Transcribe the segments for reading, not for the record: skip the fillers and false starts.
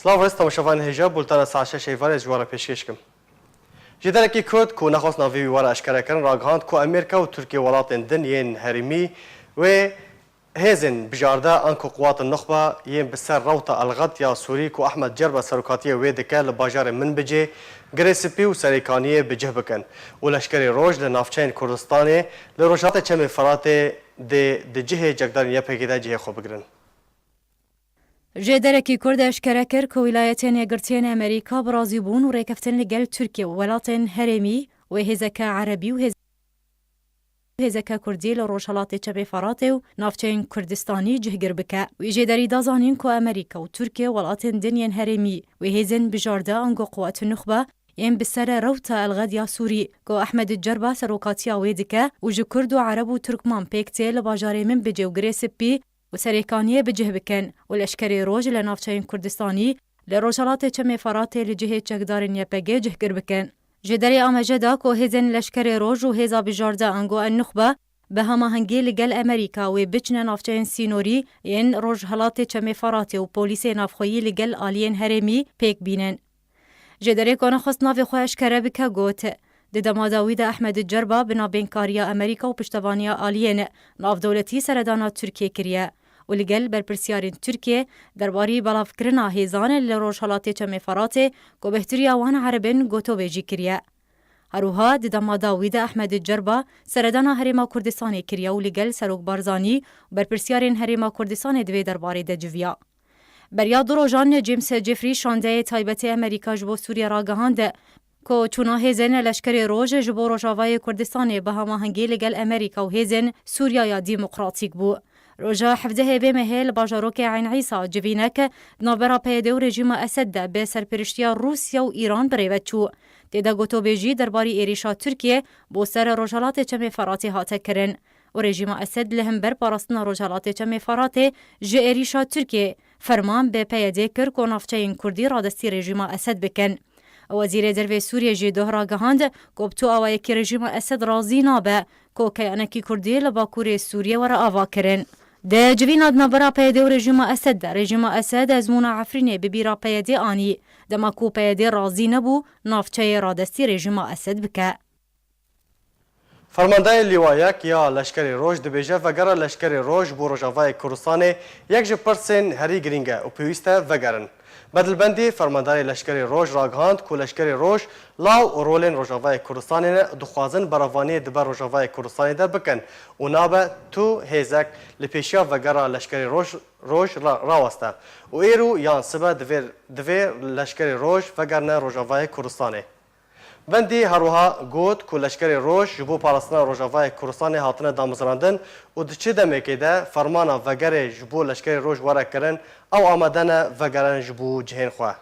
سلااو ڕێز تەماشەوان هێژە بولتانە ساعت 6 ئێوارێ جوارە پێشکەشکم. جدارێکی کورد کو نەخواست ناوی وەرە ئەشکەرەکردن ڕاگەهاند کو ئەمریکا و تورکیە وڵاتên din yên herîmî wê hêzên bijarda an ku quwatên nexwe yên bi ser rewta Elxetiya Sûrî ku Ehmed Cerba serokatiya wê dike li bajarê Minbicê girêspî û serêkaniyê bicih bikin û leşkerê roj li navçeyên Kurdistanê li rojhatê çemê Firatê dê di cihê cekdarên yepekê de cihê xwe bigirin. جێدەرێکی کورد ئەشکەرە کرد کە ویلایەتێن یەکگرتوویەن ئەمریکا بەڕازی بوون و ڕێکەفتن لەگەڵ تورکیە و وڵاتên هەرێمی و هێزەکە عەرەبی و هێزەکە کوردی لە ڕۆژهەڵاتی چەپێ فەراتێ و ناوچەیەن کوردستانی جهگیر بکە. وی جێدەری دازانین کە ئەمریکا و تورکیە وڵاتên din yên herêmî و hêzên bijarda ango quwatên nûxbe yên bi ser rewta Elxetiya Sûrî ku Ehmed Cerba serokatiya wê dike û ji Kurd û Ereb û Turkman pêk tê li bajarê Minbicê û Girêspî و serêkaniyê bicih bikin û leşkerê roj li navçeyên Kurdistanî li rojhilatê çemê Firatê li cihê çekdarên YPG cihgir bikin. Ji derê Amece da ku hêzên leşkerê roj û hêza bijarda ango en nûxbe bi hemahengî li gel Amerîka wê biçine navçeyên sînorî yên rojhilatê çemê Firatê û polîsê navxweyî li gel aliyên herêmî pêk bînin. Ji derê ku nexwast navê xwe eşkere bike got di demada wî de Ehmed Cerba bi navbênkariya Amerîka û piştevaniya aliyên navdewletî seredana Tirkiye kiriye û li gel berpirsyarên Tirkiye derbarî belavkirina hêzanê li rojhilatê çemê Firatê ku bêhtiriya wan Erebên gotovê jî kiriye. Herûha di demada wî de Ehmed Cerba seredana Herêma Kurdistanê kiriye û li gel Serok Barzanî û berpirsyarên Herêma Kurdistanê di vê derbarê de civiya. Beriya du rojan James Jeffrey şandeyê taybetê Amerîka ji bo Sûriye ragihand ku çûna hêzên leşkerê roj ji bo Rojavayê Kurdistanê bi hemahengî li gel Amerîka û hêzên Sûriyaya Dîmokratîk bû. Roja hevdê hêvê mehê li bajarokê Eyn Îsa civînek navbera PYD û rejîma Esed de bê serpiriştiya Rûsya û İran birêve çû. Têde gotovêjî derbarî êrîşa Tirkiye bo ser rojhilatê çemê Firatê hate kirin û rejîma Esed li hember parastina rojhilatê çemê Firatê ji êrîşa Tirkiye ferman bê PYD kir ku navçeyên Kurdî radestî rejîma Esed bikin. Wezîrê Dervê Sûriye jî dohra gihand ku bi awayekî rejîma Esed razî nabe ku keyanekî Kurdî li Bakurê Sûriye were ava kirin. Di civîna navbera PYD û rejîma Esed de rejîma Esed ezmûna Efrînê bi bîra PYD anî dema ku PYD razî nebû navçeyê radestî rejîma Esed bike. Fermandayê Lîwayek ya leşkerê roj dibêje vegera leşkerê roj bû Rojavayê Kurdistanê yek ji pirsên herî girîng e û pêwîst e vegerin. Bedilbendî fermandayê leşkerê roj ragihand ku leşkerê roj law û rolên Rojavayê Kurdistanê dixwazin beravaniyê di ber Rojavayê Kurdistanê de bikin û nabe tu hêzek li pêşiya vegera leşkerê roj raweste û êrû yan sibe divê leşkerê roj vegerine Rojavayê Kurdistanê. Bendî herwiha got ku leşkerê roj ji bo parastina Rojavayê Kurdistanê hatine damizrandin û di çi demekê de fermana vegerê ji bo leşkerê roj were kirin ew amade ne vegerin ji bo cihên xwe.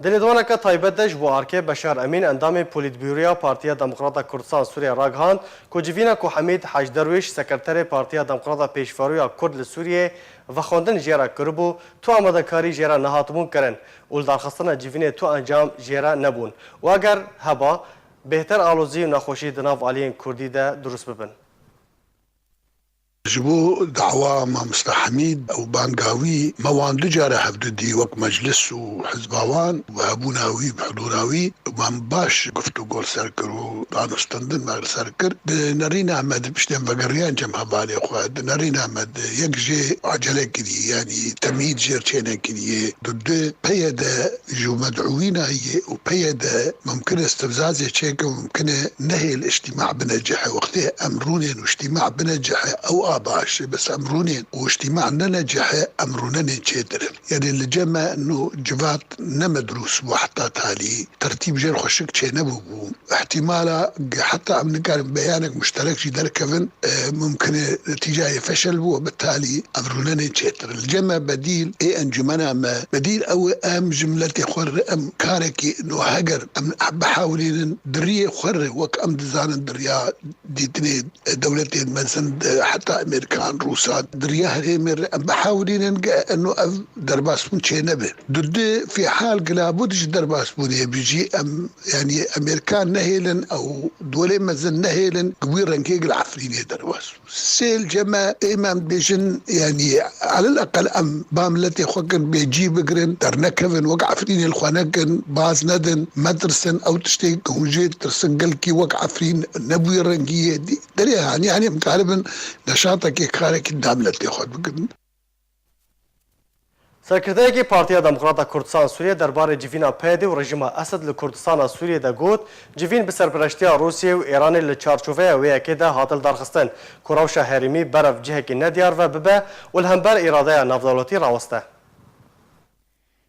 Dilêdwaneke taybet de ji bo Arkê Beşar Emîn endamê Polîtbûroya Partiya Demokrata Kurdistan Sûriye ragihand ku civîna ku Hemîd Hecderwîş sekreterê Partiya Demokrata Pêşveroya Kurd li Sûriyê vexwendin jêra kiribû tu amadekarî jêra nehatibûn kirin û li darxistina civînê tu encam jêra nebûn û eger heba bêhter alozî û nexweşî di nav aliyên Kurdî de durust bibin. جبو دعوة ما مستحميد أو بانقاوي موان لجارة هفددي وك مجلس وحزباوان وهبوناوي بحضوراوي وما باش قفتو قول سركرو دانستندن ما سركر نرينا أحمد بشتين بقريان جمها بالي أخوات نرينا أحمد يكجي عجلة كدي يعني تمهيد جيرتين كدي ضد بيدا جو مدعوين هي وبيدا ممكن استفزازي تشيك وممكن نهي الاجتماع بنجح وقتها أمرونين واجتماع بنجح أو باش بس أمرونين واجتماع ننجح أمرنا نجدر يعني اللي جمع إنه جفات نمدروس وحتى تالي ترتيب جير خشك شيء نبو احتمالا حتى عم نقارن بيانك مشترك جدار كفن ممكن نتيجة فشل بو بالتالي أمرنا نجدر الجمع بديل إيه أنجمنا ما بديل أو أم جملتي خور أم كاركي إنه هجر أم بحاولين دريه خور وك أم دزان دريا دي دولتين مثلا حتى أمريكان روسات دريا هيمر بحاولين إنه درباس من شيء نبي ضد في حال قلابودش درباس درباس بوني بيجي يعني أمريكان نهيلن أو دولة مزن نهيلن قويرا كيق العفريني درباس سيل جما إمام بيجن يعني على الأقل باملتي خوكن بيجي بقرن ترنكفن وقع عفريني الخوانكن باز ندن مدرسن أو تشتيك وجيت ترسنقل كي وقع عفرين نبوي رنقية دي دريها يعني مقاربا نشاطك يكارك داملتي خود بقرن سرکردگی پارتیا دموکراتا کردستان سوریه درباره جوینا پیدی و رژیم اسد لکردستان سوریه ده گوت جوین به سرپرشتیا روسیه و ایران لچارچوبه و یکی ده حاصل درخستن کراوش هریمی برف جهه کی ندیار و ببه و الهمبر اراده نافدولتی راوسته.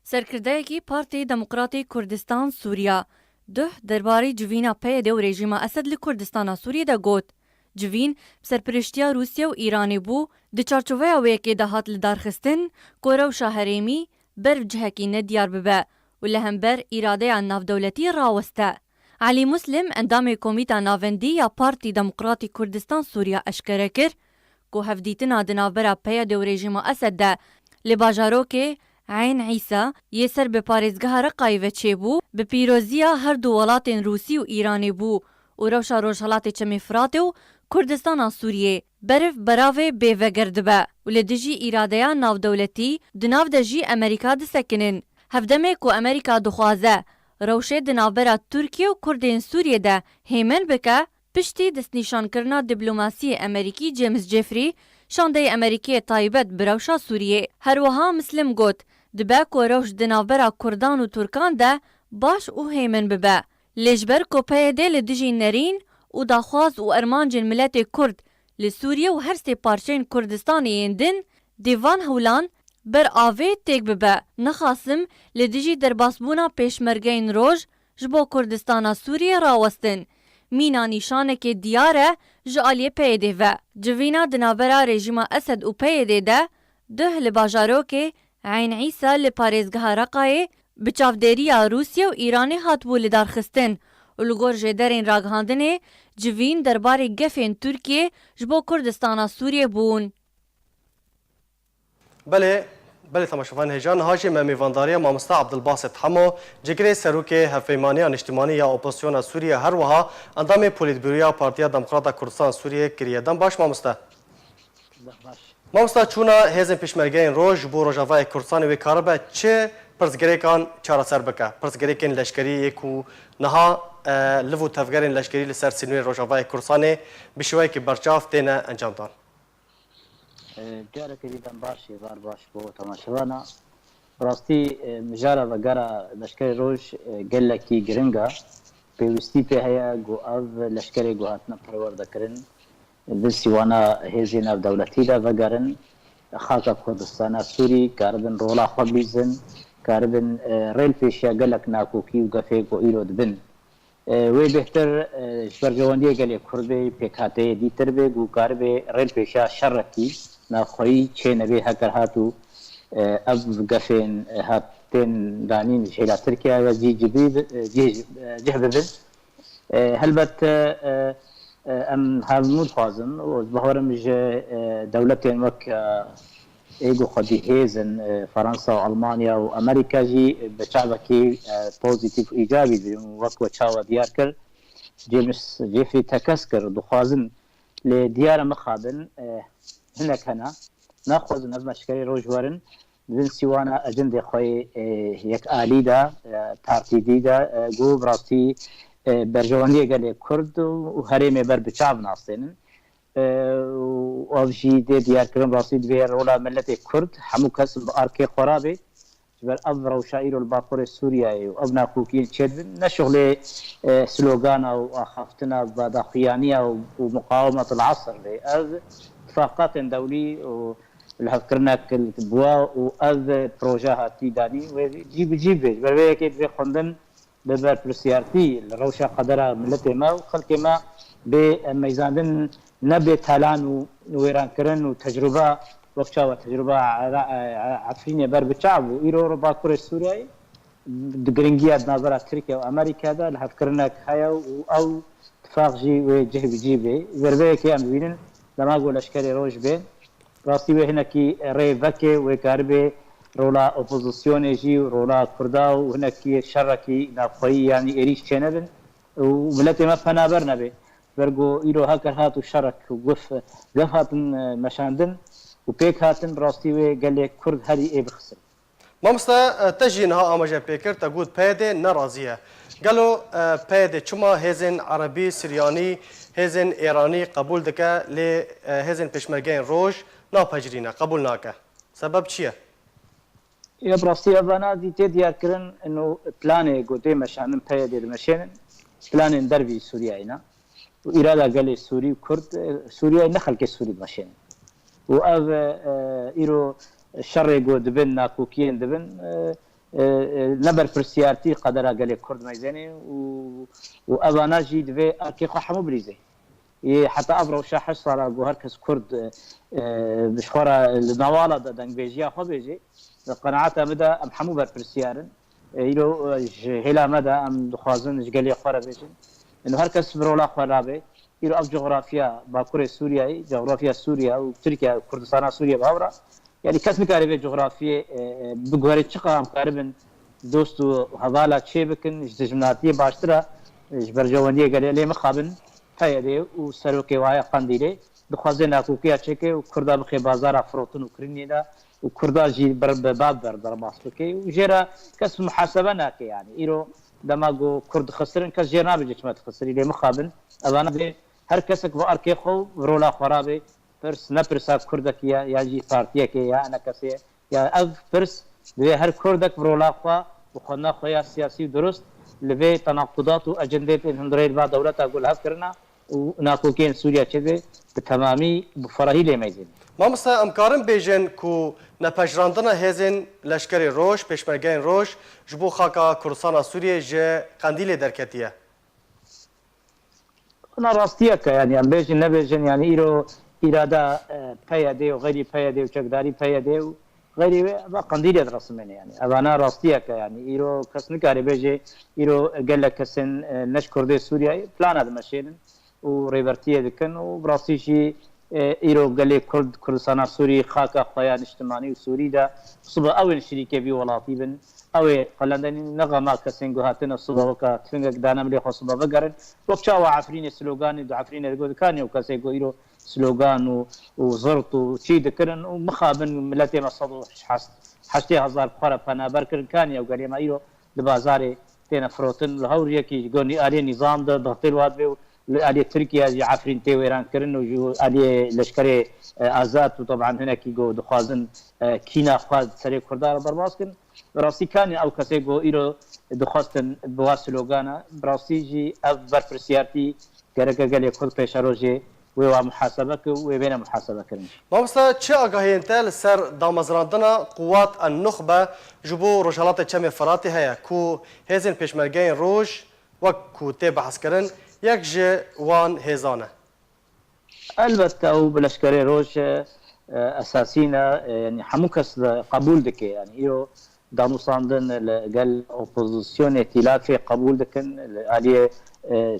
سرکردگی پارتی دموکراتی کردستان سوریه ده درباره جوینا پیدی و رژیم اسد لکردستان سوریه ده گوت جوین سرپرشتیا روسیه و ایرانی بو د چارچوبه و یکی ده هات لدارخستن کوروش هریمی برف جهکی ندیار ببه و لهمبر اراده نافدولتی راوسته. علی مسلم اندام کمیتا ناوندی یا پارتی دموکراتی کردستان سوریه اشکره کر که هفدیتنا دنابرا پیاده و رژیم اسد ده لباجارو که عین عیسی یه سر به پارێزگەها رقای وچێ بوو بە پیرۆزیە هەردوو وڵاتên رووسی و ئیرانی بوو و رەوشا ڕۆژهەڵاتی چەمێ فراتێ و کوردستانا سووریێ berif beravê bêveger dibe û li dijî îradeya navdewletî di nav de jî Amerîka disekinin. Hevdemê ku Amerîka dixwaze rewşê di navbera Tirkiye û Kurdên Sûriyê de hêmin bike, piştî destnîşankirina diplomasiyê Amerîkî James Jeffrey şandeyê Amerîkiyê taybet bi rewşa Sûriyê. Herwiha Muslim got dibe ku rewş di navbera Kurdan û Turkan de baş û hêmin bibe. Lê ji ber ku PYD li dijî nerîn û daxwaz û ermancên miletê Kurd li Sûriye û her sê parçeyên Kurdistanê yên din, dêvan hewlan ber avê têk bibe. Nixwasim li dijî derbasbûna pêşmergeyên roj ji bo Kurdistana Sûriye rawestin. Mîna nîşanekê diyar e ji aliyê PYD ve. Civîna di navbera rejîma Esed û PYD de duh li bajarokê Eyn Îsa li parêzgeha Reqayê bi çavdêriya Rûsye û Îranê hatibû lidarxistin û li gor jêderên ragihandinê civîn derbarê gefên Tirkiye ji bo Kurdistana Sûriye bûn. بله تماشاوان هجان هاجی میوانداری مامستا عبدالباسط همو جگری سروک هفیمانی انشتمانی یا اپوزیسیون سوریه هر وها اندام پولیتبیرویا پارتیا دموکرات کردستان سوریه کریه دم باش مامستا مامستا چونا هزن پیشمرگین روج بو روجاوای کردستان و کاربه چه پرزگریکان چاره سر بکه پرزگریکین لشکری یکو نها لفو تفگرین لشکری لسر سینوی روجاوای کردستان بشوی که برچاف تینه انجام دان جارك جدا باشي بار باش بو تماشوانا راستي مجارة وقرا لشكري روش قال لك جرينجا بيوستي في هيا جو اف لشكري جو هاتنا بروردا كرن دلسي وانا هيزينا بدولتي دا وقرن خاصة كردستان سوري كاردن رولا خبيزن كاردن ريل فيشيا قال لك ناكوكي وقفيك وإيرو دبن وی بهتر برجواندی گلی کردی پیکاتی دیتر به گوکار به ریل پیشا شرکی نخواهی چه نبی هکر هاتو اب گفین هاتن دانین شیلا ترکیه و جه ببن هلبت ام هالمود خوازن و بهارم جه دولتین وک ایگو خودی هیزن فرانسا و آلمانیا و امریکا جی بچاوکی پوزیتیف ایجابی بیرون وک و چاوا دیار کر جیمس جیفری تکس کر دخوازن لدیار مخابن هنک هنا ناخوازن از مشکلی روجوارن دن سیوانا اجنده خوی یک آلی دا تارتیدی دا گو براتی برجوانی گلی کرد و هریم بر بچاو ناستینن وأبشي ديار كرم رصيد بها رولا ملة كرد حمو كسب أركي خرابي جبر أبرا وشائر الباقور السوريائي وأبنا كوكين تشدن نشغل سلوغانا وأخفتنا بداخيانية ومقاومة العصر أذ اتفاقات دولي والحفكرنا كالبوا وأذ بروجاها تيداني وجيب جبر ويكيد في خندن ببر برسيارتي الروشة قدرها ملتي ما وخلق ما بميزاندن نبي تالان ويران كرن وتجربة وقتها وتجربة عفرينية بر بتشعب وإيرو ربا كوري السورياي دقرنجيات ناظرة تركيا وأمريكا دا لحف كرناك هيا أو اتفاق جي وجه بجيبه وربيه كي أم بينن لما أقول أشكالي روج بين راسي وهنا كي ري بكي وكاربي رولا اپوزیسیون جی و رولا کردا و هنکی شرکی نافخویی یعنی ایریش چنبن و ملت ما فنابر نبی برگو ایرو هکر هات و شرک و گف هاتن مشاندن و پیک هاتن راستی و گلی کرد هری ای بخسر مامستا تجينها أمجا بيكر تقول بيدي نرازية قالوا بيدي شما هزن عربي سرياني هزن إيراني قبول دكا لهزن بشمرجين روج ناپجرينا قبول ناكا سبب چيا؟ یا براستی افانا دیتی دیار کرن انو پلان گوته مشانن پیاده مشانن پلان دربی سوریا اینا و اراده قال سوري وكرد سوريا نخل كسوري مشان و اف ايرو شر جو دبن ناكوكين دبن نبر فرسيارتي قدر قال كرد ميزاني و افانا جي دبي اركي خحمو بريزي حتى ابرو شاحش صار جو هركس كرد بشخورة النوالا دنگ بيجيا خو بيجي قناعته مدى ام حمو بر فرسيارن ايرو هلا مدى ام دخوازن جقالي خورا بيجن انه هركس برولا خرابه يرو اف جغرافيا باكور سوريا جغرافيا سوريا وتركيا كردستان سوريا باورا يعني كاس مكاربه جغرافيا بغوري تشقا مقاربن دوستو حوالا تشيبكن جمناتيه باشترا جبرجوانيه قال لي مقابن هيدي وسروكي وايا قنديلي دخوازنا كوكيا تشيكي وكردا بخي بازار فروتن وكرينيدا وكردا جي باب در ماسكي وجيرا كاس محاسبه ناكي يعني ايرو دماغو كرد خسرن كاس جيرنا بجمات خسري لي مقابن انا به هر کسک و ارکی خو رولا خرابه پرس نپرسا کردک یا جی پارتیه که یا انا کسی یا اف پرس به هر کردک رولا خو و خنا خویا سیاسی درست لبه تناقضات و اجنده هندرید با دولت اقول هف کرنا و ناکوکین سوریا چه به تمامی بفراهی لیمیزین ما مثلا امکارم بیجن کو نپجراندنا هزن لشکر روش پشمرگین روش جبو خاکا کردستان سوریه جه قندیل درکتیه أنا راستيك يعني أم بيجن نبيجن يعني إيرو إرادة بيادة وغيري بيادة وشكداري بيادة وغيري قنديل يدرسمني يعني أنا راستيك يعني إيرو كسنك على بيجي إيرو قال لك كسن نشكر دي سوريا بلان هذا ماشين وريبرتيه ذكن وبراسيشي إيرو قال لي كردستان سوري خاكا خيان اجتماعي وسوري دا صبا أول شريكة بي ولاطي بن أو قلندني نغما كسنجو هاتنا الصبا وكا تفنجك دانا ملي خصبا بقرن وكشاوا عفرين سلوغان دو عفرين يقول كاني وكاسيجو إيرو سلوغان وزرط وشي ذكرن ومخابن ملتي مصدو حشتي هزار قرب فانا بركن كاني وقال ما إيرو لبازاري تينا فروتن الهورية كي قولي آلي نظام ده ضغط الواد بيو آلي تركيا عفرين تي ويران كرن وجو آلي لشكري آزاد وطبعا هناك يقول دخوازن كينا خواز سري كردار برماسكن براسي كان او كسي جو ايرو دخواستن بواسلوغانا براسي جي اف برفرسيارتي كركا قال كل بيشاروجي و محاسبك و بين محاسبه كرن ما مثلا چه آگاهی انتل سر دامزراندنا قوات النخبه جبو رجالات چم فراتی هيا کو هزن پشمرگین روج و کو تی بحث کرن یک جه وان هزانه البته او بلشكري روج اساسينا يعني حموكس قبول دك يعني ايرو دانوساندن قال اوبوزيسيون ائتلاف قبول دكن عليه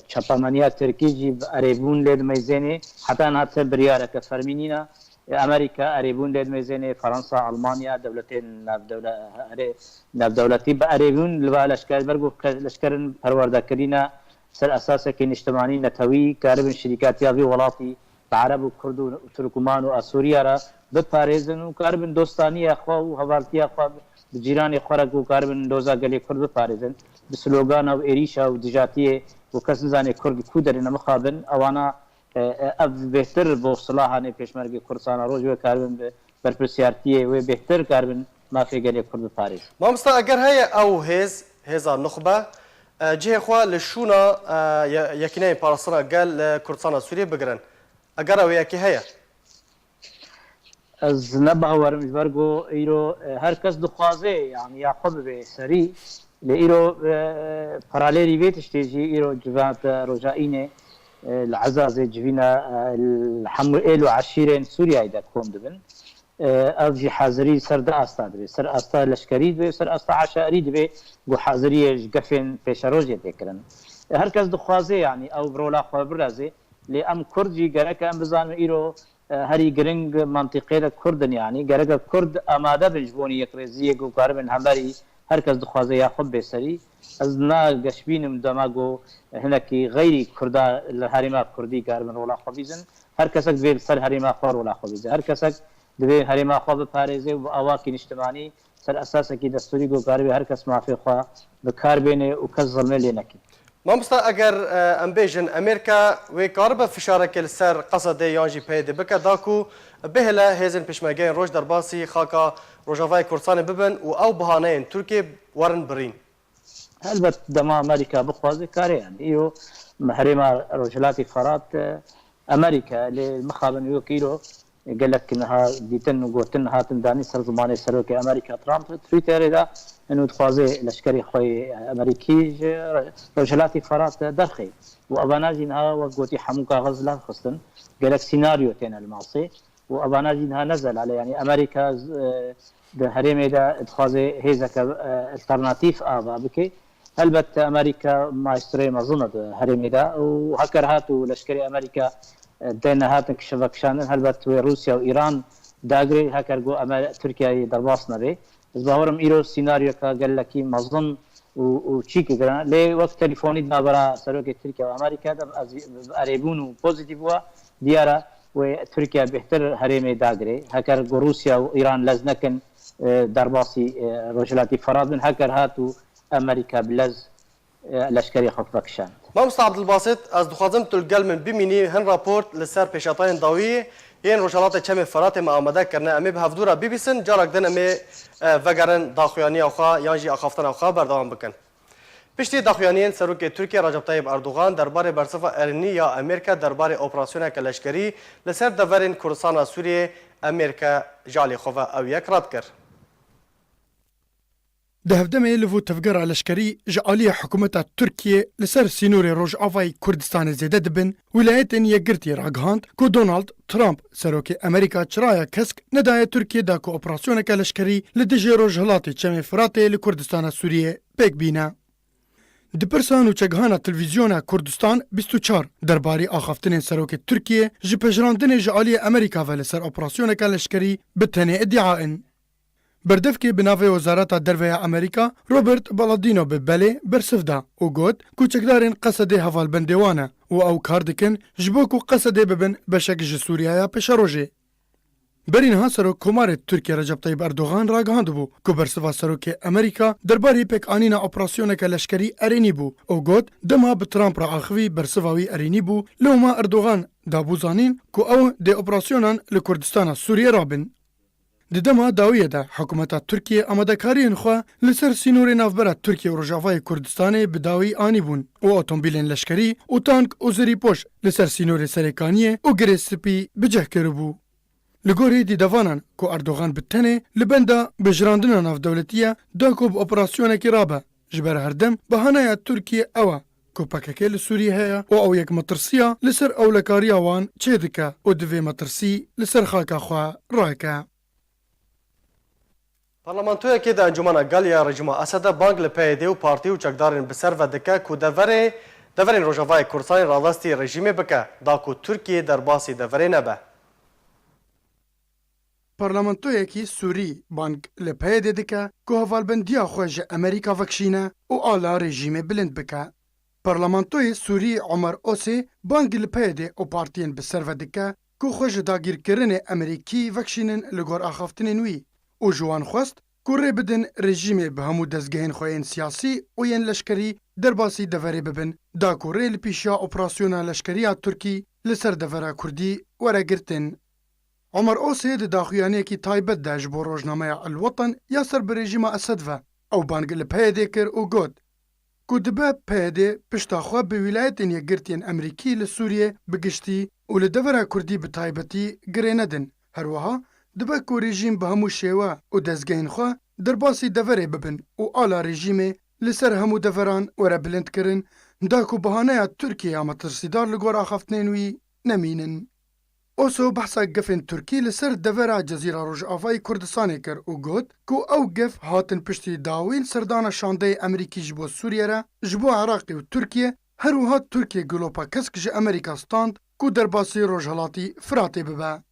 چپامانیا ترکی جی عربون لید میزنه حتی نهات بریاره فرمینینا امریکا عربون لید میزنه فرانسا المانیا دولتين ناب دولتی با عربون لوا لشکر برگو لشکرن پرورده کرینا سر اساسه که اجتماعی نتوی کاربن شرکات یابی ولاتی عرب و کرد و ترکمان و اسوریا را بپارێزن و کاربن دۆستانی خوا و هەواڵتیە خوا جیرانی خۆرەک و کاربن دۆزا گەلێ کورد بپارێزن بسلۆگانە و عێریشە و دژاتیە و کەس نزانێ کورد کو دەرێنە مخابن ئەوانە ئەv بێتر بۆ سڵاحانێ پێشمەرگی کوردستانە ڕۆژ وێ کاربن بەرپرسیارتیە وێ بێتر کاربن مافێ گەلێ کورد بپارێز مامستا ئەگەر هەیە ئەو هێزا نخبە جێخوا لە شوونە یەکینەی پاراستنە گەل لە کوردستانە سووریە بگرن ئەگەر ئەو یەکی هەیە از نبهورم برگو ایرو هر کس دخوازه يعني يعقب به سري لإيرو paraleli بيتشتيجي إيرو جوات رجائينه العزازة جوينا الحمو إيلو عشيرين سوريا إذا كوم دبن أفجي حاضري سر دا أستاد بي سر أستاد لشكري بي سر أستاد عشائري بي جو حاضري جفن بيشاروجي تكرن هر کس دخوازه يعني أو برولا خواه برازه لأم كردجي گرك أم بزانو إيرو هەری گرنگ منطقەیە کوردن یعنی گەرەگە کورد ئامادە بن بۆنی یەکڕێزیەک و کاربن هەمبەری هەرکەس دخوازە یاخود بێسەری ئەس ناگەشببینم دەماگۆ هەنێکی غەیری کووردا لە هەریما کوردی کاربن ڕۆڵا خۆبیزن هەر کەسێک بێت سەر هەریما خۆ ڕۆڵا خۆبیزە هەر کەسێک دەبێت هەریما خۆ بپارێزێ و ئاواکی نیشتمانی سەر ئەساسێکی دەستوری گۆکاربێ هەر کەس مافێخوا بەکاربێنێ و کەس زەڵمێ لێ نەکەی مامۆستا ئەگەر ئەم بێژن ئەمریکا وێ کار بە فشارێکی لەسەر قەسەدێ یانجی پێدێ بکە داکو بهێلە هێزن پێشمەرگەیان ڕۆژ دەرباسی خاکە ڕۆژاوای کوردستانی ببن و ئەو بەهانەیەن تورکێ وەرن برین هەلبەت دەما ئەمریکا بخوازێ کارەیان ئیرۆ هەرێما ڕۆژهەلاتی فەرات ئەمریکا لێ مخابن وەکیلۆ gelekkinha dîtin û gotin hatin danî ser zimanê serokê Amerîka Trump Twitterê de hûn dixwaze leşkerê xwe Amerîkî ji rojhilatê Ferans de derxî û evana jî niha wek gotî hemû kaxez lan xistin gelek sînaryo têne li masê û evana jî niha nezel ale yanî Amerîka di herêmê de dixwaze hêzeke alternatîv ava bike helbette Amerîka maîstrê mezin di herêmê de û heker hat û leşkerê Amerîka دێنە هاتن کشەڤەکشانن هەلبەت توێ رووسیا و ئیران داگرێ هەکەر گۆ ئەمە تورکیایی دەرباس نەبێ ez باوەرم ئیرۆ سیناریۆکە گەلەکی مەزن و چیکە گران لێ وەک تەلیفۆنی نابەرا سەرۆکی تورکیا و ئەمریکا ئەرێبوون و پۆزیتیڤ وە دیارە وێ تورکیا بهتر هەرێمێ داگرێ هەکەر گۆ رووسیا و ئیران لەز نەکەن دەرباسی ڕۆژهەلاتی فەرات بن هەکەر هات و ئەمریکا بلەز لەشکری خۆفەکشان مامۆستا عەبدولباسط ez dixwazim tu li gel min bimînî hin raport li ser pêşatayên dawiyê yên Rojhilatê Çemê Feratê me amade kirine em ê bi hevdûra bibîsin carek din em ê vegerin daxuyaniya xwe yan jî axaftina xwe berdewam bikin. Piştî daxuyaniyên serokê Tirkiye Recep Tayyip Erdogan derbarê bersiva Erînî ya Amerîka derbarê operasyoneke leşkerî li ser deverên Kurdistana Sûriyê Amerîka ji alî xwe ve ew yek red kir. Di hevdemê li vû tevgera leşkerî ji aliyê hikûmeta Tirkiye li ser sînorê Rojavayê Kurdistanê zêde dibin, wilayetên yekgirtî ragihand ku Donald Trump serokê Amerîka çiraya kesk nedaye Tirkiye da ku operasyoneke leşkerî li dijî Rojhilatê Çemê Feratê li Kurdistana Sûriyê pêk bîne. Di pirsan û çekihana televîzyona Kurdistan 24 derbarê axaftinên serokê Tirkiye ji pejirandinê ji aliyê Amerîka ve li ser operasyoneke leşkerî bi tenê iddiain. Berdevkê bi navê Wezareta Derve ya Amerîka Robert Paladino bi belê bersiv da û got ku çekdarên Qesedê hevalbendê wan e û ew kar dikin ji bo ku Qesedê bibin beşek ji Sûriyaya pêşerojê. Berîniha Serok Komarê Tirkiye Recep Tayyip Erdogan ragihand bû ku bersiva serokê Amerîka derbarê pêkanîna operasyoneke leşkerî erênî bû û got dema bi Trump re axivî bersiva wî erênî bû li hema Erdogan dabû zanîn ku ew dê operasyonan li Kurdistana Sûriyê rabin. Di dema dawiyê de hikûmeta Tirkiye amadekariyên xwe li ser sînorê navbera Tirkiye û Rojavayê Kurdistanê bi dawî anî bûn û otomobîlên leşkerî û tank û zirîpoş li ser sînorê Serêkaniyê û girê spî biceh kiribû. Li gorî dîdevanan ku Erdogan bi tenê li benda bijirandina navdewletiye da ku bi operasyonekê rabe ji ber herdem behaneya Tirkiye ew e ku PKK li Sûriyê heye û ew yek metirsiya li ser ewlekariya wan çê dike û divê metirsî li ser xaka xwe rake. Parlamentoyekê de Encûmena Galiya Rejima Esedê bang li PYD û partî û çekdarên bi ser ve dike ku deverên Rojavayê Kurdistanê rawestî rejîmê bike da ku Tirkiye derbasî deverê nebe. Parlamentoyekî Sûrî bang li PYD dike ku hevalbendiya xwe ji Amerîka vekişîne û ala rejîmê bilind bike. Parlamentoyê Sûrî Omer Osê bang li PYD û partiyên bi ser ve dike ku xwe ji dagîrkirinê Amerîkî vekişînin li gor axaftinên wî. û ji wan xwest ku rê bidin rejîmê bi hemû dezgehên xwe yên siyasî û yên leşkerî derbasî deverê bibin da ku rê li pîşiya operasyona leşkeriya Tirkî li ser devera Kurdî were girtin. Omer Osê di daxuyaniyekî taybet de ji bo rojnameya El Watan ya ser bi rejîma Esed ve ew bang li PYD kir û got ku dibe PYD pişta xwe bi wilayetên yekgirtiyên Amerîkî li Sûriyê bi giştî û li devera Kurdî bi taybetî girê nedin. Herwiha dibe ku rejîm bi hemû şêwe û dezgehên xwe derbasî deverê bibin û ala rejîmê li ser hemû deveran were bilind kirin da ku bihaneya Tirkiye ya metirsîdar li gor axaftinên wî nemînin. Oso behsa gefên Tirkî li ser devera Cezîra Rojavayê Kurdistanê kir û got ku ew gef hatin piştî dawîn serdana şandeyê Amerîkî ji bo Sûriyê re ji bo Iraqê û Tirkiye herwiha Tirkiye gilopa kesk ji Amerîka stand ku derbasî Rojhilatî Firatê bibe.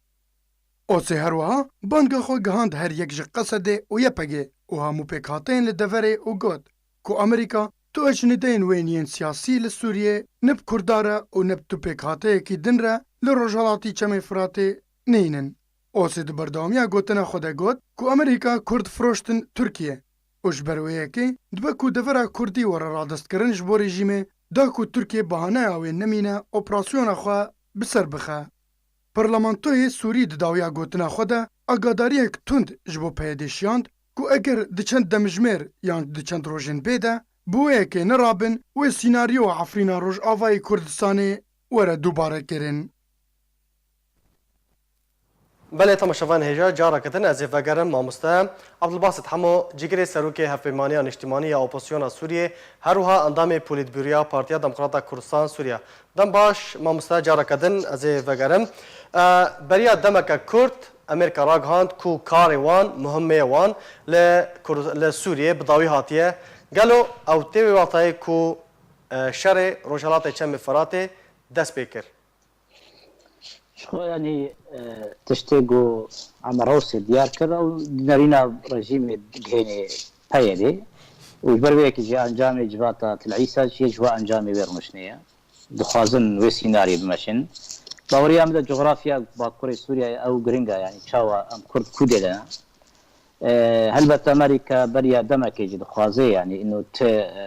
اوسê herwiha banga xwe gihand her yek ji Qesedê û Yepegê û hemû pêkhateyên li deverê û got ku Amerîka tu eşnideyên wêniyên siyasî li Sûriyê nib Kurdar e û nib tu pêkhateyekî din re li Rojhilatê Çemê Firatê neynin. Osê di berdewamiya gotina xwe de got ku Amerîka Kurd firoştin Tirkiye û ji ber wê yekê dibe ku devera Kurdî were radestkirin ji bo rejîmê da ku Tirkiye bahaneya wê nemîne operasyona xwe bi ser bixe. Parlamentoyê Sûrî di dawiya gotina xwe de agadariyek tund ji bo peyedê şiyand ku eger di çend demijmêr yan di çend rojên bê de bi wê yekê nerabin wê sînaryoya Efrîna Rojavayê Kurdistanê were dubare kirin. بله تماشاوان هجا جارا کتن از وگرم ماموسته عبدالباسط همو جگری سروک هفپیمانی اجتماعی اپوزیسیون سوریه هروها اندام پولیت بیوریا پارتیا دموکراتا کردستان سوریه دم باش ماموسته جارا کتن از وگرم بریا دمک کرد امریکا راگهاند کو کار وان مهمه وان لسوریه بداوی هاتیه گلو او تیوی وقتای کو شر روجالات چم فراته دست بکر شو يعني تشتيقو عمروسي ديار كذا ونرينا رجيم هيني هيدي ويبرويك جي انجامي جباتا العيسى شي جوا انجامي بيرمشنيه دخازن وسيناري بمشن باوريا من الجغرافيا باكوري سوريا او غرينغا يعني تشاوا ام كرد كودلا هلبت امريكا بريا دمك يجي دخازي يعني انه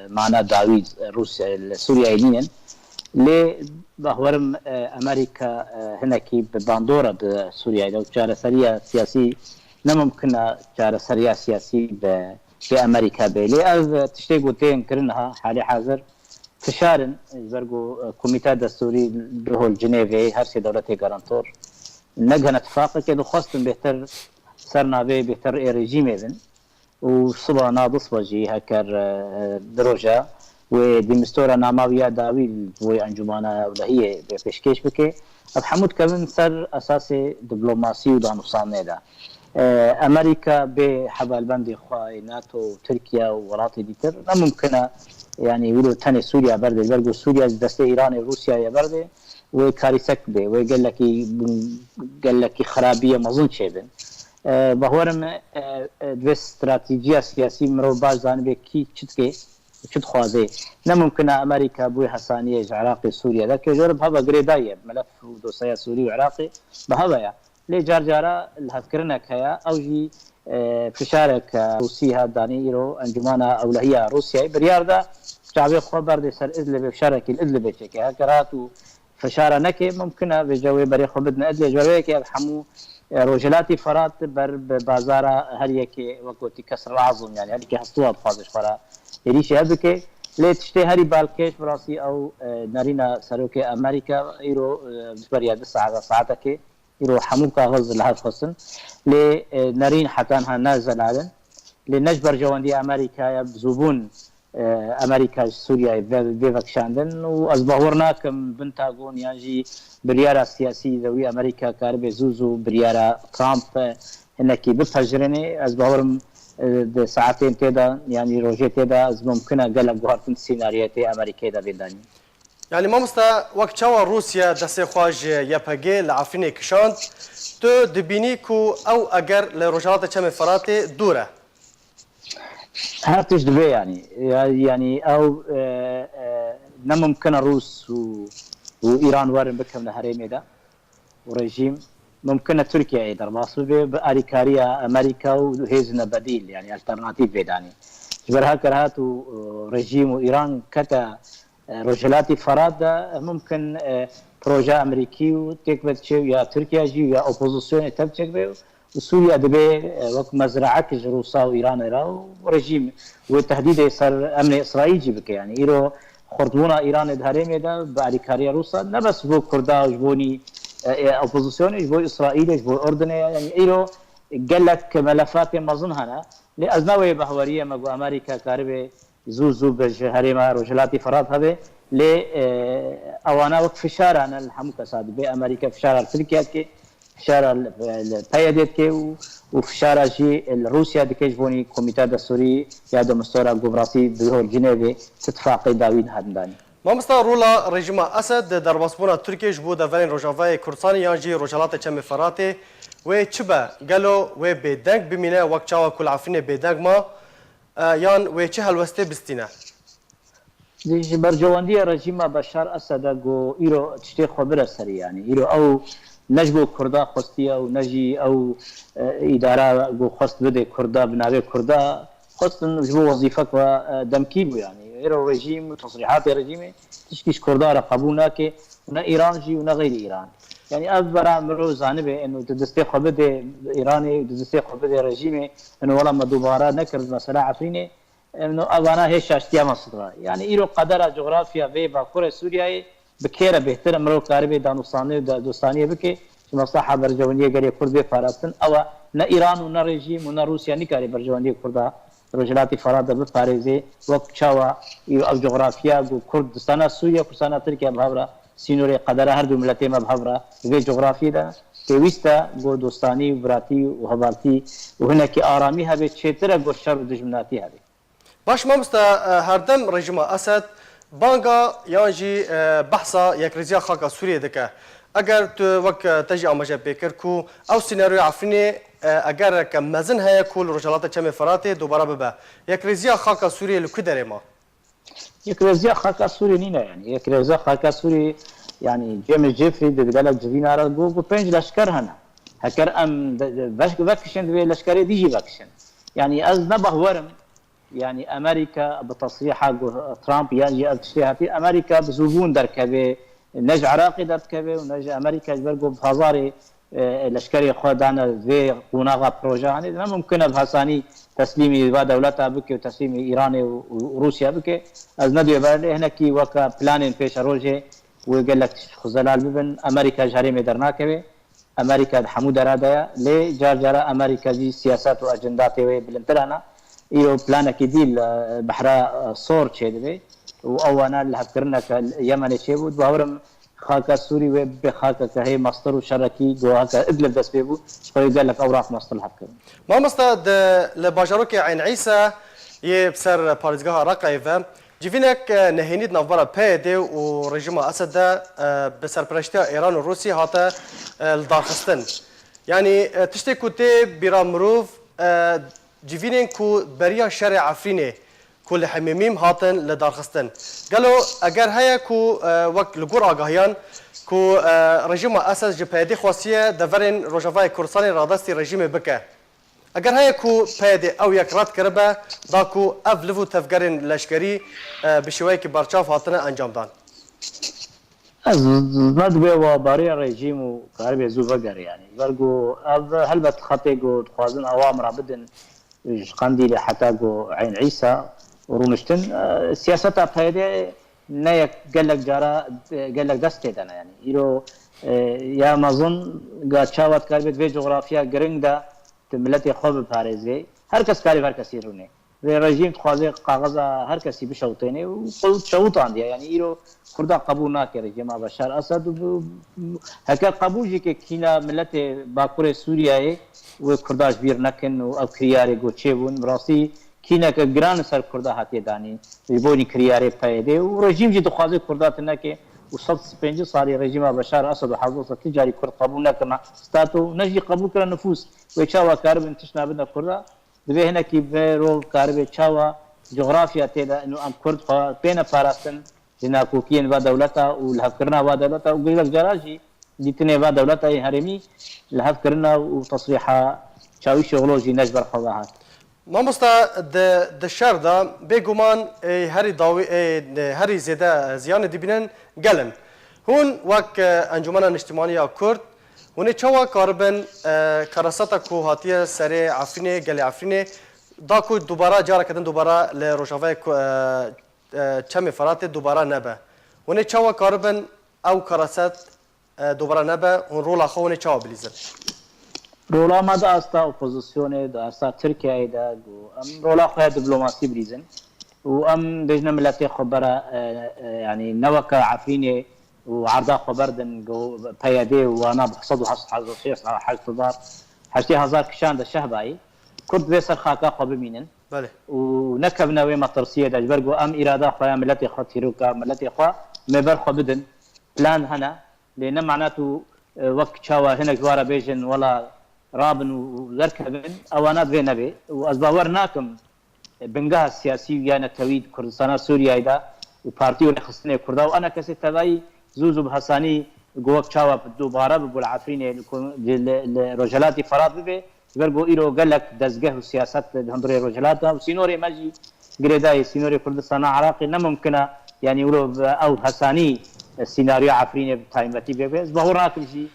معنا داوود روسيا سوريا ينين لي بهورم امريكا هناكي بباندورا بسوريا لو جار سريا سياسي نممكن جار سريا سياسي بامريكا بلي از تشتيقو تين كرنها حالي حاضر فشارن برغو كوميتا دستوري بهول جنيفي هرسي دولتي غارانتور نجهن اتفاق كده خاصة بهتر صرنا بهتر ريجيم اذن وصبا ناضص وجي هكر دروجه وديمستورا ناماويا داويل بوي انجمانا ولا هي بيشكيش بكي حمود كمان سر اساسي دبلوماسي ودانوسان دا امريكا بحبال بندي خواي ناتو تركيا ووراتي ديتر ممكن يعني يقولوا تاني سوريا برده برضو سوريا دست ايران روسيا يا برده وكارثك به وقال لك خرابيه مظن شيبن بهورم دو استراتيجيه سياسي مرو باز زانبه كي چتكي شد خوازي نممكن امريكا بوي حسانيه عراقي سوريا ذاك جرب هذا قريدايه ملف دوسيه سوري وعراقي بهذا لي جارجارا الهذكرنا كيا او جي فشارك روسيا دانيرو انجمانا اولهيه روسيا برياردا شعبي خبر دي سر ادلب بشارك الادلب تشكي هكرات فشاره نكي ممكن بجوي بري خبدنا ادلب جويك حمو روجلاتي فرات بر بازار هريكي وقتي كسر العظم يعني هريكي حصوها بخازش فرا يريش هذاك لي تشتي هاري بالكيش براسي او نارينا سروكي امريكا ايرو برياد ساعتك ايرو حموكا غز لها خصن لي نارين حتى انها نازل على لنجبر جواندي امريكا بزبون امريكا سوريا بيفك شاندن واصبحورنا كم بنتاغون يجي بريارا سياسي ذوي امريكا كارب زوزو بريارا ترامب هناك بفجرني اصبحورم ساعتين كده يعني روجي كده ممكن قال جوهرتن سيناريوتي امريكا ده بيداني يعني ما مستا وقت شوا روسيا دست خواج يبهجي لعفرين كشانت تو دبيني كو او اگر لروجالات چم فراتي دوره هاتش دبي يعني او ممكن الروس وايران وارن بكم لهريمي ده ورجيم ممكن تركيا ايضا مصوبه باريكاريا امريكا وهيزنا بديل يعني الترناتيف بيداني جبرها كرهاتو رجيم ايران كتا روجلاتي فراد ممكن بروجا امريكي وتكبت يا تركيا جي يا اوبوزيسيون تبتشك وسوريا دبي وقت مزرعه روسا وايران ورجيم والتهديد صار امن اسرائيل جيبك يعني ايرو خرطونا ايران دهريمي ده باريكاريا روسا نبس بو كردا وجبوني اوبوزيسيون يجبو اسرائيل يجبو اردن يعني ايرو قال لك ملفات مظن هنا لازناوي بحوريه مجو امريكا كاربه زوزو بهريما روجلاتي فراد هذا ل اوانا وقت فشار انا الحمك صاد بامريكا فشار تركيا كي فشار البايدت كي وفشار جي روسيا دكيجبوني كوميتا دستوري يا دمستورا جوبراسي بهول جنيفي اتفاقي داوود هنداني ما مستا رولا رژیم اسد در باسپورا ترکیه جبو دورین روجاوای کردستان یان جی روجالات چم فراتي و چبه گلو و بدنگ بمینه وقت چاوا کل عفرین بدنگ ما یان و چه هلوسته بستینه ديش برجواندية رژیم بشار اسد گو ایرو تشتي خبر سري يعني ایرو او نجبو كردا خستيا او نجي او اداره گو خست بده كردا بناوي كردا خست نجبو وظيفه و دمكيبو يعني ایرو رژیم تصريحات رژیم تشكيش كردا را قبول ناكي نا ايران جي ونا غير ايران يعني أبرا مرو زانبه إنه تدستي خبده إيراني تدستي خبده رژیمه إنه ولا ما دوباره نكرد مثلا عفرينه إنه أبانا هيش اشتيا مصدره يعني إيرو قدر جغرافيا في باكورة سوريا بكيرة بهتر مرو كاربي دانوستاني دوستانية بكي مصلحة برجوانية قرية كرد بفارستن أو نا إيران ونا رژیم ونا روسيا نكاري برجوانية كردا رجلاتي فرادة بفارزي وقت شاوا أو جغرافيا كردستان سوريا كردستان تركيا بهابرا سینوری قدر هر دو ملتی مبهورا به جغرافی دا پیوسته گو دوستانی و براتی و هبالتی و هناکی آرامی هبه چهتره گو شر و دجمناتی هبه باش ما مستا هردم رژیم اسد بانگا یانجی بحثا یک رزیا خاک سوریه دکه اگر تو وقت تجی آماجه بکر کو او سیناریوی عفرینی اگر که مزن هیا کل رجالات چم فراته دوباره ببه یک رزیا خاک سوریه لکی داره ما یک رزیا خاک سوری نینه يعني یک رزیا خاک سوری يعني جيمس جيفري دقالك جبينا على جو بنج لشكر هنا هكر ام فاكشن لشكري ديجي فاكشن يعني از نبه ورم يعني امريكا بتصريح ترامب يعني اشتهاتي امريكا بزوبون دركبه نج عراقي دركبه ونج امريكا برجو بهزاري لشكري خدانا في قناغا بروجا يعني ما ممكن بهساني تسليمي دولتها بك وتسليمي ايراني وروسيا بك از ندوي هناك وكا بلانين بيش روجي وقال لك خزلال ببن امريكا جاري مدرناكبه امريكا حمود اراده لي جار امريكا دي سياسات واجندات بلنترانا ايو بلانا كديل بحرا صور تشيدبي وانا اللي هفكرنا اليمن تشيبود بهورم خاكا سوري وبخاكا كهي مصدر وشركي جواكا ادلب دس بيبو قال لك اوراق مصدر هفكر ما مستد لباجاروك عين عيسى يبسر باريزغا راقايفا جيفينك نهينيد نافبارا بيدي ورژیم اسد بسرپرشتي ايران وروسيا هاتا الدارخستن يعني تشتي كوتي بيرامروف جيفينين كو بريا شارع عفريني كل حميميم هاتن لدارخستن قالوا اگر هيا كو وقت لغور اگاهيان كو رژیم اسد جبهدي خواسيه دفرين روجافاي كورساني رادستي رژیم بكه اگر هيا كو بيدي او یک رات کربه داكو افلفو تفگرين لشکری بشوي كي برچاف هاتنه انجام دان از ندوه و باری رژیم و کاربه زو بگر يعني برگو هل بتخطي جو خوازن اوامر بدن قنديل حتى جو عين عيسى ورونشتن سياستها بهيدي نيك قال لك جارا قال لك دستي دنا يعني يرو يا ما ظن قال شاوت كاربه في جغرافيا جريندا ملتي خوب باريزي هر کس کاری هر کسی رونه و رژیم خوازه کاغذ هر کسی بشوتنه و خود شوتان دیا يعني ایرو خدا قبول نکرد رژیم بشار اسد هکر قبول جی که کینا ملت باکور سوریه و کرداش بیر نکن و او کریاره گوچهون راستی کینا که گران سر کردا هاتی دانی بونی کریاره پیده و رژیم جی خوازه کردات نکه و 150 سالی رژیم بشار اسد و حضرت تجاری کرد قبول نکنه استاتو نجی قبول کرد نفوس و چاوا کارب انتشنا بدنا کردا دبي هنا كي برو كارب چاوا جغرافيا تيدا انه ام كرد بين فارستن جنا كوكين و دولتا والهفكرنا و دولتا وقيل جراجي ديتني و دولتا هرمي الهفكرنا وتصريحا چاوي شغلوجي نجبر خواهات ما مستا د شهر دا بگومان هری داوی هری زیاده زیان دبینن گلن هون وک انجمن اجتماعی کرد ونی چوا کاربن کراساتا کو هاتیه سری عفرینه گلی عفرینه دا کو دوباره جاره کدن دوباره لروجاوای چم فرات دوباره نبه ونی چوا کاربن او کراسات دوباره نبه اون رولا خو ونی چوا بلیزن رولا ما دا استا اپوزیسیون دا استا ترکیه دا ام رولا خو دیپلوماسی بلیزن و ام دجنا ملتي خبره يعني نوكا عفرينه وعرضا خبردن جو بيادي وانا بحصد حصد حاجتي هزار كشان دا شهباي كنت بيسر خاكا خو بمينن بله ونكبنا وي مطرسيه دا برغو ام اراده خو ملتي خو تيروكا ملتي خو مبر خو بدن بلان هنا لان معناته وقت شاوا هنا جوارا بيجن ولا رابن وذركبن اوانات بين نبي وازباور ناكم بنجاه السياسي ويانا تويد كردستان سوريا ايدا وبارتي ونخصني كردا وانا كسي تبعي زوزو بحساني جوك تشاوا دوباره بالعفرين الرجلات فراد به برغو ايرو قالك دزغه السياسات هندري رجلات وسينوري ماجي غريداي سينوري كردستان عراقي ممكن يعني ولو او حساني السيناريو عفرين تايمتي به ظهورات شيء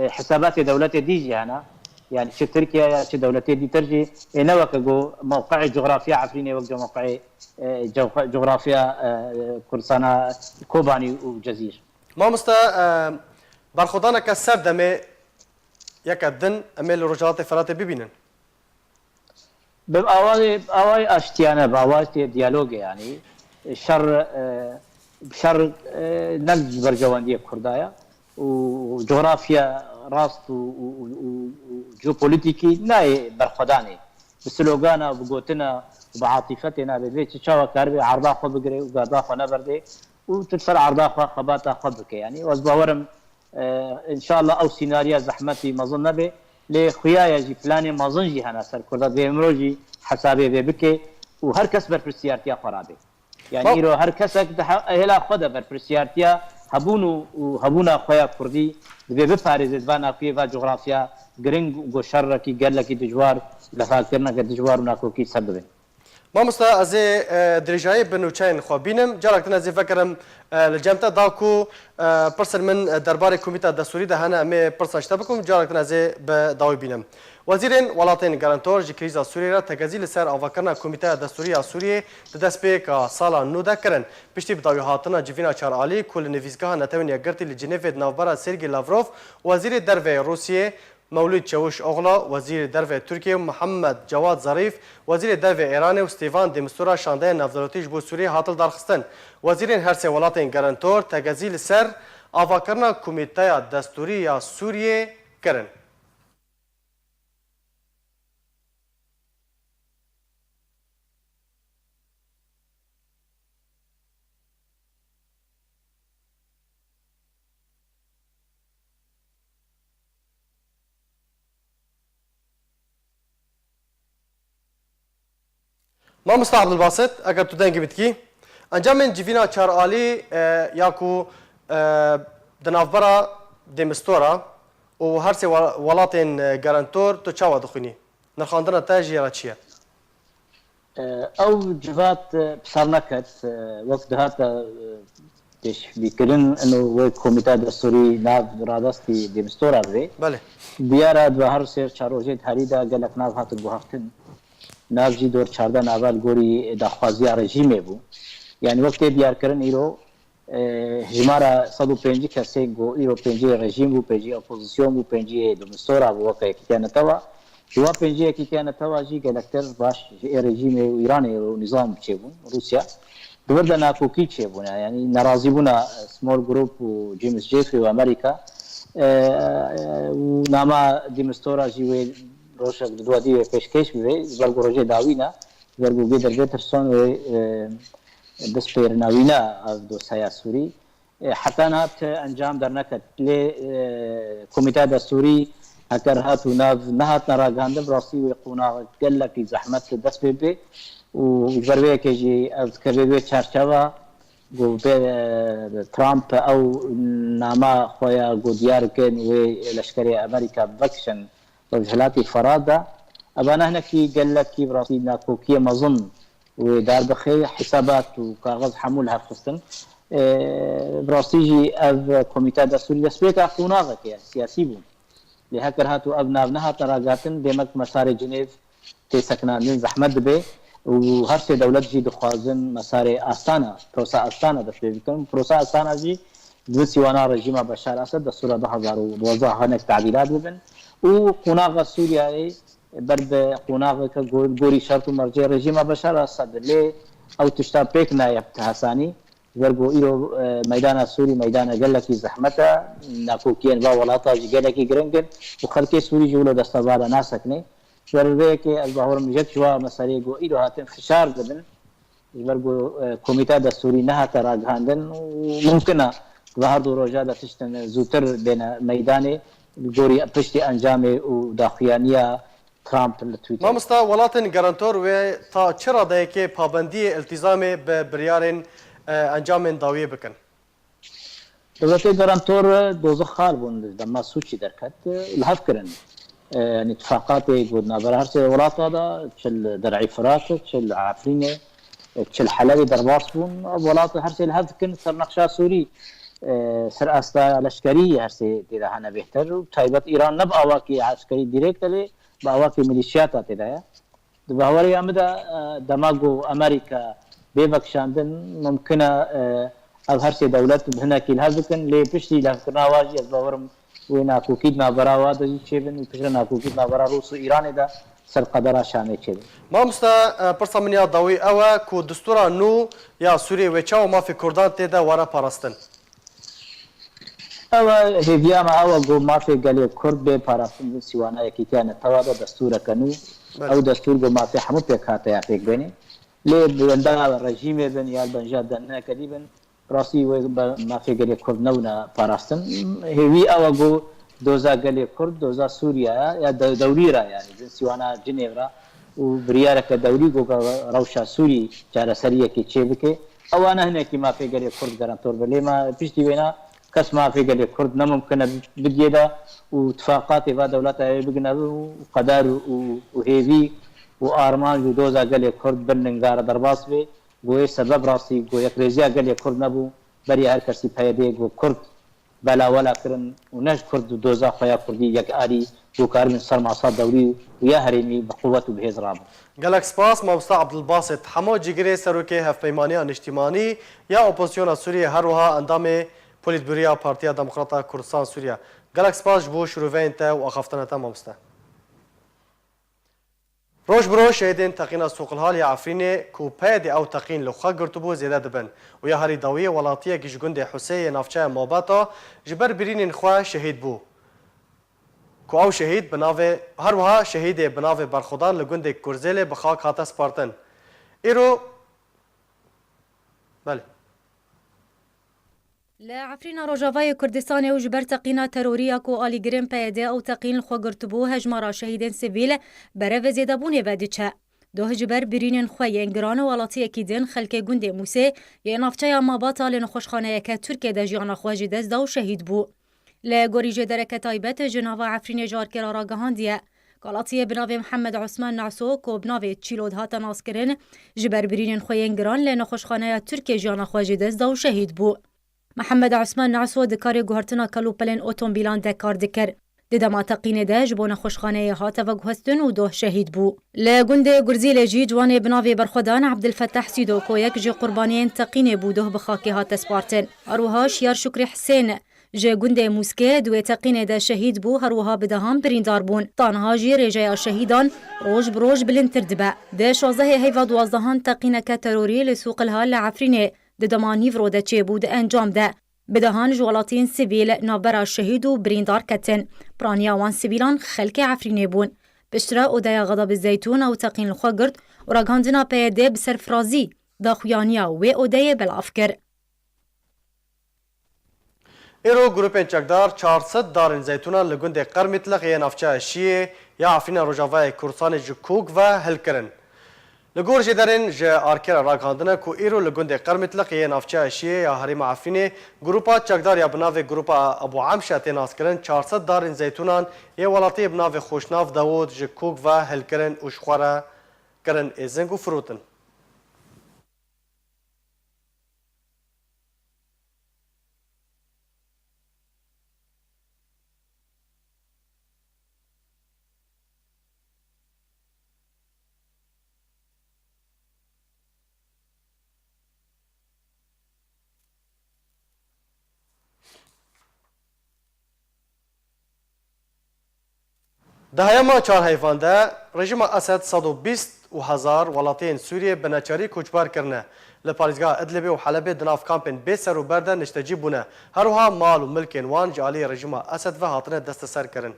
حسابات دولتي ديجي انا يعني شي تركيا شي دولتي دي ترجي نوك جو موقع جغرافيا عفريني وجه موقع جغرافيا كردستان كوباني وجزير ما مستا برخودانا كسر دمي يكدن امل رجالات فرات ببينن بأواي اشتيانا بأواي ديالوج يعني شر نقد برجواندية كردايا وجغرافيا راست وجيوبوليتيكي ناي برخداني بسلوغانا وبقوتنا وبعاطفتنا ببيت تشاوى كاربي عرضا خو بقري وقاضا خو نبردي وتدفر عرضا خو خباتا خو بك يعني وازباورم ان شاء الله او سيناريا زحمتي ما ظن به لخيايا جي فلاني ما ظن جي هنا سر كردات بيمروجي حسابي بك وهر كس برسيارتيا خرابي يعني ايرو هر كسك هلا خدا برسيارتيا هبونا خويا كردي دبي بفارز دبانا في جغرافيا جرينج وشر كي قال لك دجوار لفاكرنا كدجوار وناكو سبب ما مستا از درجای بنوچین خو بینم جارکتن از فکرم لجمتا داکو پرسر من دربار کمیته دستوری ده هنه می پرسشته بکم جارکتن از به داوی بینم وزیرین ولاتین گارانتور جی کریزا سوریه را تگزیل سر آواکرنا کمیته دستوری سوریه دست به که سالا نو ده کرن پشتی بداوی هاتنا جوینا چار علی کل نویزگاه نتوین یگرتی لجنیف نوبرا سرگی لاوروف وزیر درو روسیه مولود چاوش اغلا وزیر درو ترکیه محمد جواد ظریف وزیر درو ایران و استیفان دمستورا شانده نافداراتیش بو سوریه هاتل دارخستن وزیرین هر سه ولاتین گارانتور تگزیل سر آواکرنا کمیته دستوری سوریه کرن ما مستا عبدالباسط اگر تو دنگی بتکی انجام جیوینا چار آلی یاکو دنافبرا دمستورا و هر سه ولاتین گارانتور تو چاوا دخونی نرخاندنا تاجی را چیه؟ او جوات بصار نكت وقت هذا تش بيكرن انه و كوميتا دستوري ناف رادستي دمستورا بي بله ديارة بهر سير چاروجيت هريدا قالك ناف هات بوهفتن ناف جي دور 14 ناوال گوري داخوازي رژيم بو يعني وقت ديار كرن ايرو هجمارا 105 کسی گو ایرو 5 رژیم بو 5 اپوزیسیون بو 5 دمستورا بو وقت كيانا توا جوا 5 كيانا توا جي گلکتر باش رژیم ایران و نظام چيبون روسيا دوردا ناكوكي چيبون يعني ناراضي بونا سمول جروب و جيمس جيفري و امريكا و ناما دمستورا جي روشك دوادي پیشکش بي برگو روجه داوینا برگو بيدر بيترسون و بس بيرناوينا دو سايا سوري حتى نهات انجام در نكت لي كوميتا دستوري هكر هاتو نهات نراغاند براسي ويقونا قال لك زحمت دس بي وجبروي كيجي اذكربي چارچوا گو ترامب او ناما خويا گوديار كن و لشكري امريكا بكشن رجلاتي فرادا ابانا هنا كي قال لك براسي ناكوكيه مظن ودار بخي حسابات وكاغذ حمولها خصن براسيجي اف كوميتا دستوري دسبيكا قوناغك يا سياسي بو لهكر هاتو ابنابنها تراغاتن ديمك مسار جنيف تسكنان زحمت به وهر سه دولت جي دخوازن مسار استانا پروسا استانا دسبيكم پروسا استانا جي دوسيوانا رژیم بشار اسد دستور 2012 هناك تعديلات ببن وقوناغ سوريا برد قوناغ كغوري شرط مرجع رژیم بشار اسد لي او تشتا بيك نايب حساني ورغو ايرو ميدان سوري ميدان قالكي زحمته ناكوكين با ولاطا قالكي جرنجن وخلكي سوري جوله دستبار ناسكني ورغيك الظهور مجد شوا مساريغو ايرو هاتن خشار دبن ورغو كوميتا دستوري نها تراغاندن وممكن ظهر دو روجا تشتن زوتر بين ميداني گۆری پشتی ئەنجامێ و داخوایانیە ترامپ لە تویتر. مامۆستا وڵاتن گەرانتۆر وێ تا چ ڕادەیەکێ پابەندیە ئەلتیزامێ بە بریارên ئەنجامên داویە بکەن. دەوڵەتی گەرانتۆر دۆزە خال بوون دەما سوچی دەرکەت لە هەفکردن اتفاقاتی گوتنابەر هەرسێ وڵاتادا چل دەرعی فراتە چل عافرینێ چل حەلەوی دەرباس بوون وڵات هەرسێ لە هەفکردن سەرنەخشا سووری سەر ئاستا لەشکری هەرسێ تێدا هەنە بهتر و تایبەت ئیران نەب ئاواکی عسکەری دیرێکتە لێ بە ئاواکی میلیشیاتا تێدایە باوەڕی ئەمەدا دەماگ و ئەمریکا بێبەکشاندن ممکنە ئەو هەرسێ دەولەت هەنێکی هەز بکەن لێ پشتی لەکردناواژی ئەس باوەڕم وی ناکۆکیت نابەراوا دەجی چێبن و پشتە ناکۆکیت نابەرا ڕوس و ئیرانێدا سەرقەدەرا شامێ چێبن. مامۆستا پرسا منیا داوی ئەوە کو دستورا نو یا سووریە وێچاو مافی کوردان تێدا وەرە پاراستن. ئەوە هێڤیامە ئەوە گۆ مافێ گەلێ کورد بێ پاراستن سیوانایەکی تیانە تەوادا دەستورەکەن و ئەو دەستور گۆ مافێ هەموو پێک هاتەیە پێک بێنێ لێ بەندا ڕژیمێ بن یا بەنجا دەنەکەدی بن ڕاستی مافێ گەلێ کورد نەونە پاراستن هێوی ئەوە گۆ دۆزا گەلێ کورد دۆزا سووریایە یا دەوریرە یانی سیوانە جنێڤرا و بریارەکە دەوری گۆگە ڕەوشە سووری چارەسەریەکی چێ بکێ ئەوانە هەنێکی مافێ گەلێ کورد گەرانتۆر بە لێمە پشتی وێنە کەس مافێ گەلێ کورد نەممکنە بگێدا و اتفاقاتی با دەوڵەتە بگنە و قەدار و هێوی و ئارمان و دۆزا گەلێ کورد بن ننگارە دەرباس بێ بۆیە سەبەب ڕاستی گۆ یەکرێزیە گەلێ کورد نەبوو بەری هەر کەسی پەیدێ گۆ کورد بەلاوەلاکردن و نەش کورد و دۆزا خۆیا کوردی یەک ئاری دووکاربن سەر ماسا دەوری و یا هەرێمی بەقووەت و بەهێز ڕابوو. گەلک سپاس مامۆستا عەبدولباسط هەموو جیگرێ سەرۆکێ هەفپەیمانیە نیشتیمانی یا ئۆپۆزیسیۆنا سووریە هەروەها ئەندامێ پۆلیتبیورویا پارتیا دموکراتا کوردستان سووریا. گەلک سپاس بۆ شروعڤین te û axaftineta mamoste. Roj bi roj şehidên teqîna Soqilhalê Efrînê ku peyedê ew teqîn li xwe girtibû zêde dibin û ya herî dawiyê welatiyekî ji gundê Huseyê navçeya Mabata ji ber birînên xwe şehîd bû. Ku ew şehîd bi navê her wiha şehîdê bi navê Berxwedan li gundê Kurzêlê bi xak hate spartin. Îro belê. لە عفرینە ڕۆژاوای کوردستانی و ji ber teqîna terorîya ku alîgirên PYD ew teqîn li xwe girtibû hejmara şehîdên sivîl berevê zêdebûnê ve diçe. Doh ji ber birînên xwe yên giran û welatiyekî din xelkê gundê Musê yê navçeya Mabata lê nexweşxaneyeke Tirkiyeyê jiyana xwe jî dest da û şehîd bû. Li gorî jêdereke taybet ji nava Efrînê jarkêra ragihandiye. Galatiyê bi navê Mihemed Osman Naso ku bi navê Çîlod hate naskirin ji ber birînên xwe yên giran lê nexweşxaneya Tirkiyeyê jiyana xwe jî dest da û şehîd bû. Mihemed Osman Naso di karê guhertina kalûpelên otomobîlan de kar dikir. Di dema teqînê de ji bo nexweşxaneyê hate veguhestin û doh şehîd bû. Li gundê Gurzîlê jî ciwanê bi navê Berxwedan Abdulfetah Sîdokkoyek ji qurbaniyên teqînê bû doh bi xakê hate spartin. Herwiha Şiyar Şükrî Hesên ji gundê Muskê duê teqînê de şehîd bû herwiha bi dehan birîndar bûn. Tanha jî rêjeya şehîdan roj bi roj bilindtir dibe. Di 16 heyva 12 teqîneke terorî li Soqilhal li Efrînê di dema Nîvro de çêbû di encam de. Bi dehan ji welatiyên sivîl navbera şehîd û birîndar ketin. Piraniya wan sivîlan xelkê Efrînê bûn. Piştre odeya Xedabê Zeytûn ew teqîn li xwe girt û ragihandina PYD bi serfirazî daxuyaniya wê odeyê belav kir. Îro grupên çekdar 400 darên zeytûnan li gundê Qermîtliqê navçeya Şiyê ya Efrîna Rojavayê Kurdistanê ji kûk ve hilkirin. Li gor jêderên ji arkêra ragihandine ku îro li gundê Qermîtliqê navçeya Şiyê ya herêma Efrînê grupa çekdar ya bi navê grupa Ebu Emşe tê naskirin 400 darên zeytûnan yê welatiyê bi navê Xweşnav Dawûd ji kûk ve hilkirin û ji xwe re kirin êzing û firotin. Dehema çar heyvan de rejima Esed 120,000 welatiyên Sûriyê bi neçarî koçbar kirine. Li parêzgeha Idlibê û Helebê di nav kampên bêser û ber de niştecî bûne. Herwiha mal û milkên wan ji aliyê rejima Esed ve hatine desteser kirin.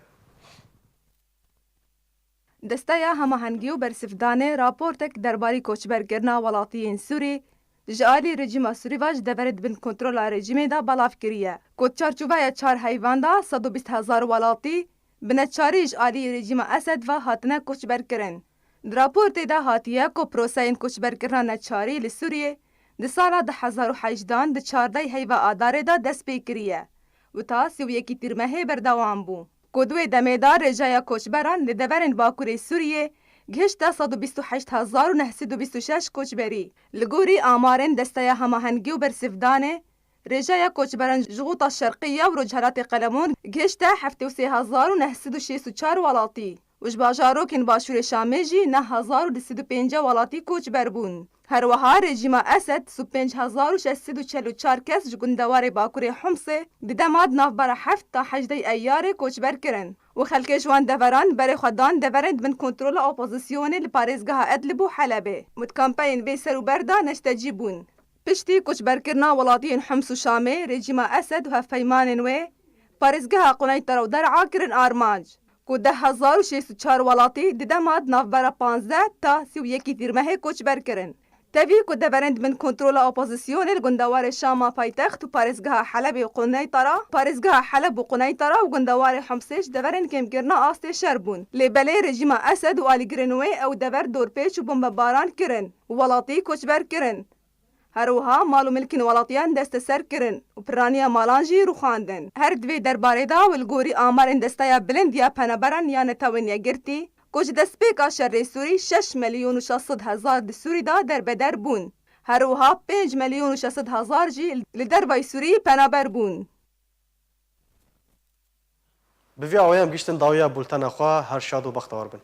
Desteya Hemahengî û Bersivdanê raportek derbarî koçberkirina welatiyên Sûrî جالی رژیم سوری واج دبرد بن کنترل رژیم دا بلاف کریه کو چارچوبه 4 حیوان دا 120,000 ولاتی بنچاری جالی رژیم اسد و هاتنه کوچبر کرن راپورت دا هاتیه کو پروسین کوچبر کرن نچاری لسوریه د سالا 2018 د 14 هیوا آداره دا دست پی کریه و تا 31 تیرمه بردوام بو کدوی دمیدار رجای کوچبران لدورن باکوری سوریه گهشتا 128,926 کوچبری لگوری آمارن دسته هماهنگی و برسفدانه رجای کوچبران جغوطا شرقیه و رجهرات قلمون گهشتا 73,964 ولاتی وش باجاروکن باشور شامیجی 9,205 ولاتی کوچبر بون هر وها رژیم اسد 5,644 کس جگندوار باکور حمصه ددماد نافبر 7 تا 18 ایار کوچبر کرن و خلکش وان دوران برای خودان دورند من کنترل اپوزیسیون لپارزگاه ادلب و حلبه مت کمپین بی سر و بردا نشتجیبون پشتی کوچبر کرنا ولاتین حمص و شامه رژیم اسد و هفیمان و پارزگاه قنیطره و درعا کرن آرمانج کو 10,604 ولاتی ددماد نافبر 15 تا 31 تیرمه کوچبر کرن تبي كو دبرند من كنترول اپوزيسيون الجندوار شاما پایتخت و پارزگاه حلب و قنیطره پارزگاه حلب و قنیطره و گندوار حمصش دبرند کم کرنا آست شربون لبلی رژیم اسد و آلی گرنوی او دبر دور پیچ و بمباران کرن ولاتی کوچبر کرن هروها مالو ملکن ولاتیان دست سر کرن و پرانیا مالانجی رو خواندن هر دوی درباره دا و الگوری آمارن دسته بلند یا پنبرن یا نتاون یا گرتی کج دسپیکا شر سوری 6,600,000 دسوری دا در بدر بون هروها 5,600,000 جی لدر بای سوری پنابر بون بوی آویم گشتن داویا بولتن خواه هر شاد و بختوار بن